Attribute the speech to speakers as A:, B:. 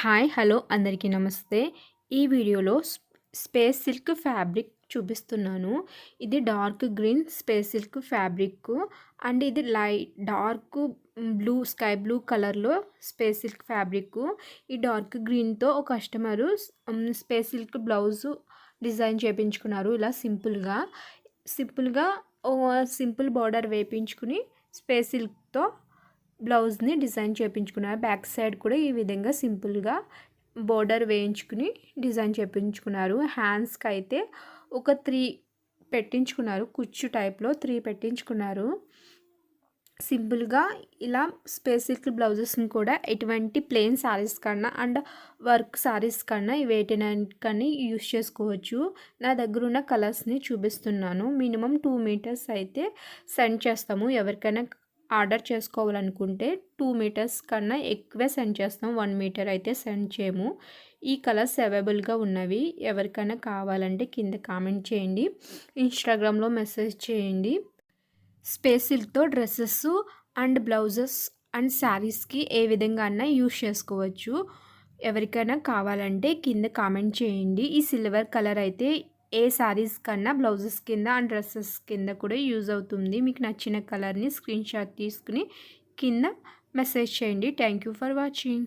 A: Hi hello అందరికీ నమస్తే. ఈ వీడియోలో స్పేస్ సిల్క్ ఫ్యాబ్రిక్ చూపిస్తున్నాను. ఇది dark green space silk fabric and ఇది డార్క్ బ్లూ స్కై బ్లూ కలర్లో స్పేస్ సిల్క్ ఫ్యాబ్రిక్. ఈ డార్క్ గ్రీన్తో ఒక customer space silk blouse design చేయించుకున్నారు. ఇలా సింపుల్గా సింపుల్ బార్డర్ వేయించుకుని స్పేస్ సిల్క్తో బ్లౌజ్ని డిజైన్ చేయించుకున్నారు. బ్యాక్ సైడ్ కూడా ఈ విధంగా సింపుల్గా బోర్డర్ వేయించుకుని డిజైన్ చేయించుకున్నారు. హ్యాండ్స్కి అయితే ఒక 3 పెట్టించుకున్నారు. కుచ్చు టైప్లో 3 పెట్టించుకున్నారు. సింపుల్గా ఇలా స్పేస్ సిల్క్ బ్లౌజెస్ని కూడా ఎటువంటి ప్లెయిన్ శారీస్ కన్నా అండ్ వర్క్ శారీస్ కన్నా వేటికన్నా యూస్ చేసుకోవచ్చు. నా దగ్గర ఉన్న కలర్స్ని చూపిస్తున్నాను. మినిమం 2 మీటర్స్ అయితే సెండ్ చేస్తాము. ఎవరికైనా ఆర్డర్ చేసుకోవాలనుకుంటే 2 మీటర్స్ కన్నా ఎక్కువే సెండ్ చేస్తాం. 1 మీటర్ అయితే సెండ్ చేయము. ఈ కలర్స్ అవైలబుల్గా ఉన్నవి. ఎవరికైనా కావాలంటే కింద కామెంట్ చేయండి, ఇన్స్టాగ్రామ్లో మెసేజ్ చేయండి. స్పేస్ సిల్క్తో డ్రెస్సెస్ అండ్ బ్లౌజెస్ అండ్ శారీస్కి ఏ విధంగా అన్నా యూస్ చేసుకోవచ్చు. ఎవరికైనా కావాలంటే కింద కామెంట్ చేయండి. ఈ సిల్వర్ కలర్ అయితే ఏ శారీస్ కన్నా బ్లౌజెస్ కింద అండ్ డ్రెస్సెస్ కింద కూడా యూజ్ అవుతుంది. మీకు నచ్చిన కలర్ని స్క్రీన్ షాట్ తీసుకుని కింద మెసేజ్ చేయండి. Thank you for watching.